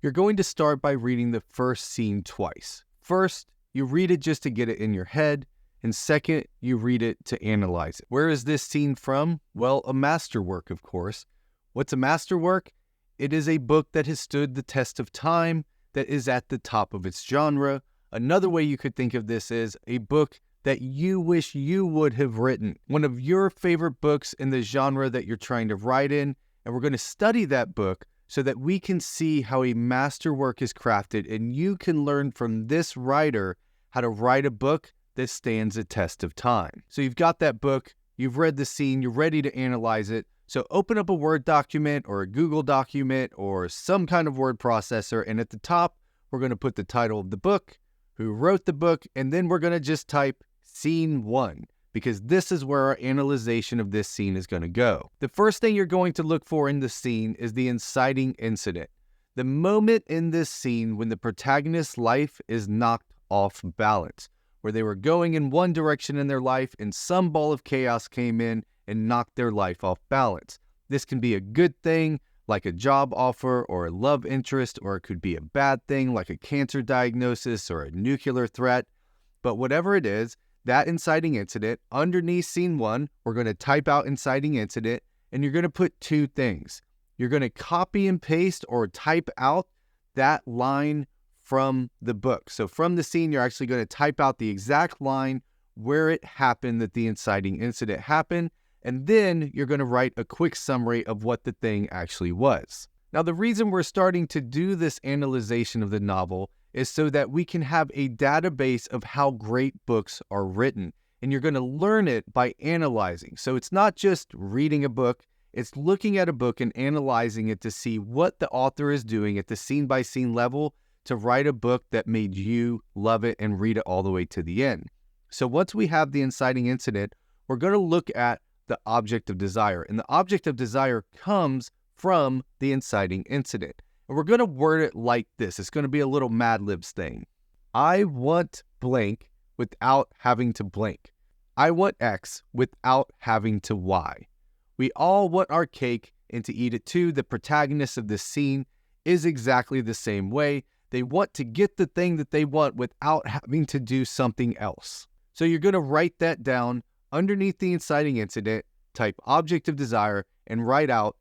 You're going to start by reading the first scene twice. First, you read it just to get it in your head, and second, you read it to analyze it. Where is this scene from? Well, a masterwork, of course. What's a masterwork? It is a book that has stood the test of time, that is at the top of its genre. Another way you could think of this is a book that you wish you would have written. One of your favorite books in the genre that you're trying to write in, and we're going to study that book so that we can see how a masterwork is crafted, and you can learn from this writer how to write a book that stands the test of time. So you've got that book, you've read the scene, you're ready to analyze it. So open up a Word document or a Google document or some kind of word processor, and at the top, we're going to put the title of the book, who wrote the book, and then we're going to just type Scene 1, because this is where our analyzation of this scene is going to go. The first thing you're going to look for in the scene is the inciting incident. The moment in this scene when the protagonist's life is knocked off balance, where they were going in one direction in their life and some ball of chaos came in and knocked their life off balance. This can be a good thing, like a job offer or a love interest, or it could be a bad thing, like a cancer diagnosis or a nuclear threat. But whatever it is, that inciting incident, underneath scene 1, we're going to type out inciting incident, and you're going to put two things. You're going to copy and paste or type out that line from the book. So from the scene, you're actually going to type out the exact line where it happened that the inciting incident happened, and then you're going to write a quick summary of what the thing actually was. Now, the reason we're starting to do this analyzation of the novel is so that we can have a database of how great books are written, and you're going to learn it by analyzing. So it's not just reading a book, it's looking at a book and analyzing it to see what the author is doing at the scene-by-scene level to write a book that made you love it and read it all the way to the end. So once we have the inciting incident, we're going to look at the object of desire, and the object of desire comes from the inciting incident. And we're going to word it like this. It's going to be a little Mad Libs thing. I want blank without having to blank. I want X without having to Y. We all want our cake and to eat it too. The protagonist of this scene is exactly the same way. They want to get the thing that they want without having to do something else. So you're going to write that down underneath the inciting incident, type object of desire, and write out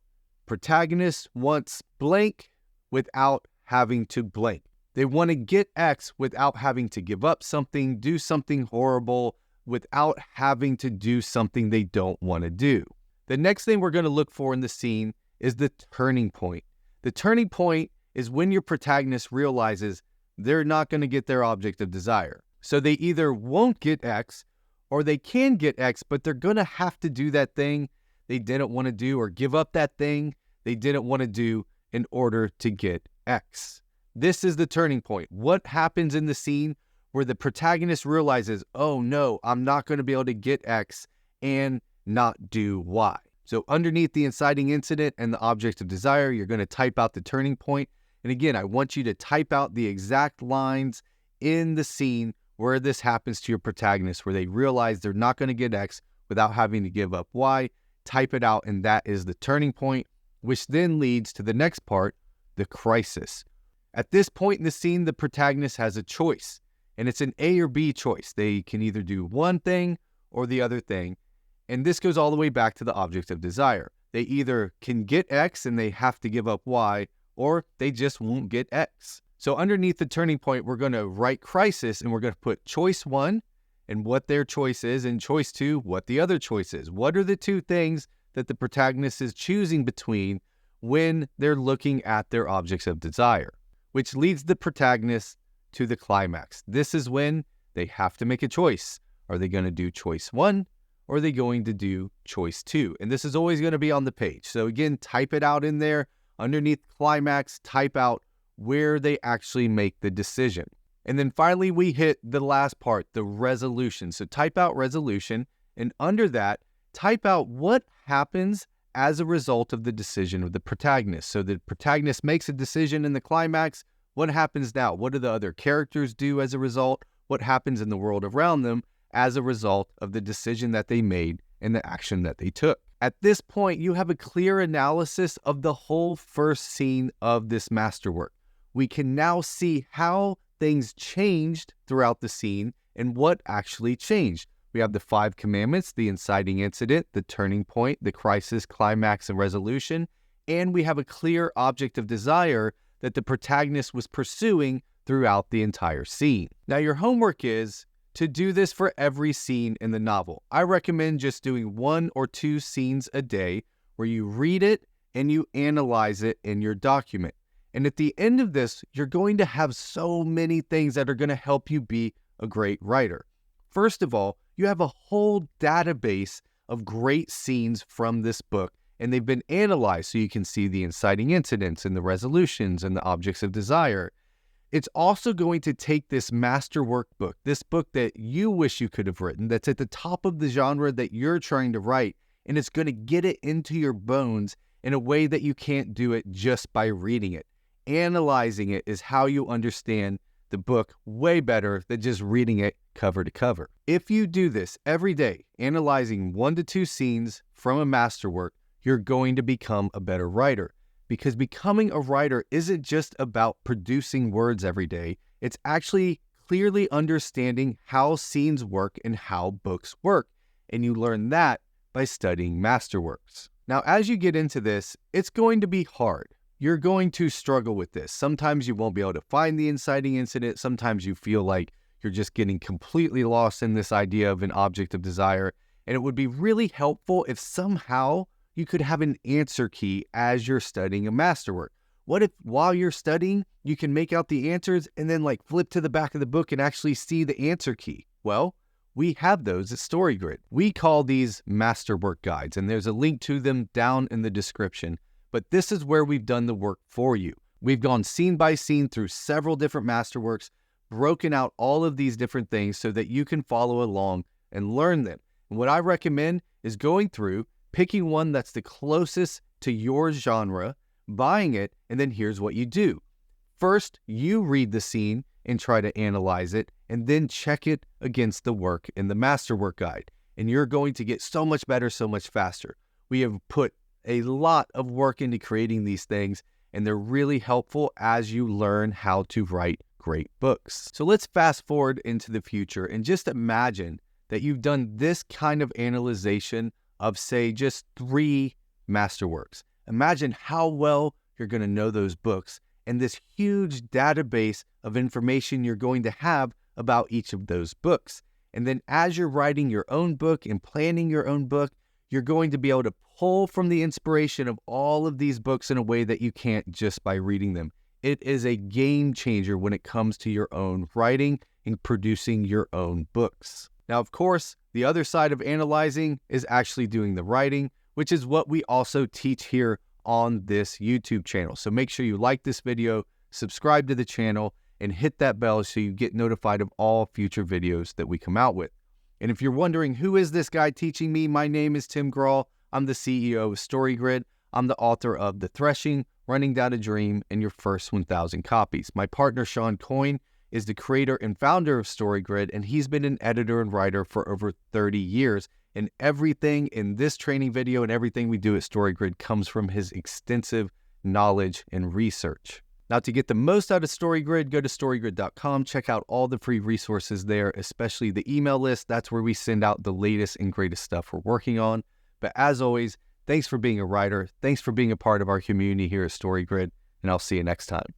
protagonist wants blank without having to blank. They want to get X without having to give up something, do something horrible, without having to do something they don't want to do. The next thing we're going to look for in the scene is the turning point. The turning point is when your protagonist realizes they're not going to get their object of desire. So they either won't get X, or they can get X, but they're going to have to do that thing they didn't want to do, or give up that thing they didn't want to do in order to get X. This is the turning point. What happens in the scene where the protagonist realizes, oh no, I'm not going to be able to get X and not do Y. So underneath the inciting incident and the object of desire, you're going to type out the turning point. And again, I want you to type out the exact lines in the scene where this happens to your protagonist, where they realize they're not going to get X without having to give up Y. Type it out, and that is the turning point, which then leads to the next part, the crisis. At this point in the scene, the protagonist has a choice, and it's an A or B choice. They can either do one thing or the other thing, and this goes all the way back to the object of desire. They either can get X and they have to give up Y, or they just won't get X. So underneath the turning point, we're going to write crisis, and we're going to put choice 1 and what their choice is, and choice 2, what the other choice is. What are the two things that the protagonist is choosing between when they're looking at their objects of desire, which leads the protagonist to the climax. This is when they have to make a choice. Are they going to do choice 1, or are they going to do choice 2? And this is always going to be on the page. So again, type it out in there. Underneath climax, type out where they actually make the decision. And then finally, we hit the last part, the resolution. So type out resolution, and under that, type out what happens as a result of the decision of the protagonist. So the protagonist makes a decision in the climax. What happens now? What do the other characters do as a result? What happens in the world around them as a result of the decision that they made and the action that they took? At this point, you have a clear analysis of the whole first scene of this masterwork. we can now see how things changed throughout the scene and what actually changed. We have the 5 commandments, the inciting incident, the turning point, the crisis, climax, and resolution, and we have a clear object of desire that the protagonist was pursuing throughout the entire scene. Now, your homework is to do this for every scene in the novel. I recommend just doing 1 or 2 scenes a day where you read it and you analyze it in your document. And at the end of this, you're going to have so many things that are going to help you be a great writer. First of all, you have a whole database of great scenes from this book, and they've been analyzed so you can see the inciting incidents and the resolutions and the objects of desire. It's also going to take this masterwork book, this book that you wish you could have written, that's at the top of the genre that you're trying to write, and it's going to get it into your bones in a way that you can't do it just by reading it. Analyzing it is how you understand the book way better than just reading it cover to cover. If you do this every day, analyzing 1 to 2 scenes from a masterwork, you're going to become a better writer. Because becoming a writer isn't just about producing words every day, it's actually clearly understanding how scenes work and how books work. And you learn that by studying masterworks. Now, as you get into this, it's going to be hard. You're going to struggle with this. Sometimes you won't be able to find the inciting incident. Sometimes you feel like you're just getting completely lost in this idea of an object of desire. And it would be really helpful if somehow you could have an answer key as you're studying a masterwork. What if while you're studying, you can make out the answers and then flip to the back of the book and actually see the answer key? Well, we have those at StoryGrid. We call these masterwork guides, and there's a link to them down in the description. But this is where we've done the work for you. We've gone scene by scene through several different masterworks, broken out all of these different things so that you can follow along and learn them. And what I recommend is going through, picking one that's the closest to your genre, buying it, and then here's what you do. First, you read the scene and try to analyze it, and then check it against the work in the masterwork guide. And you're going to get so much better, so much faster. We have put a lot of work into creating these things, and they're really helpful as you learn how to write great books. So let's fast forward into the future and just imagine that you've done this kind of analyzation of, say, just 3 masterworks. Imagine how well you're going to know those books and this huge database of information you're going to have about each of those books. And then as you're writing your own book and planning your own book, you're going to be able to pull from the inspiration of all of these books in a way that you can't just by reading them. It is a game changer when it comes to your own writing and producing your own books. Now, of course, the other side of analyzing is actually doing the writing, which is what we also teach here on this YouTube channel. So make sure you like this video, subscribe to the channel, and hit that bell so you get notified of all future videos that we come out with. And if you're wondering, who is this guy teaching me? My name is Tim Grahl. I'm the CEO of StoryGrid. I'm the author of The Threshing, Running Down a Dream, and Your First 1,000 Copies. My partner, Sean Coyne, is the creator and founder of StoryGrid, and he's been an editor and writer for over 30 years. And everything in this training video and everything we do at StoryGrid comes from his extensive knowledge and research. Now, to get the most out of StoryGrid, go to storygrid.com. Check out all the free resources there, especially the email list. That's where we send out the latest and greatest stuff we're working on. But as always, thanks for being a writer. Thanks for being a part of our community here at StoryGrid, and I'll see you next time.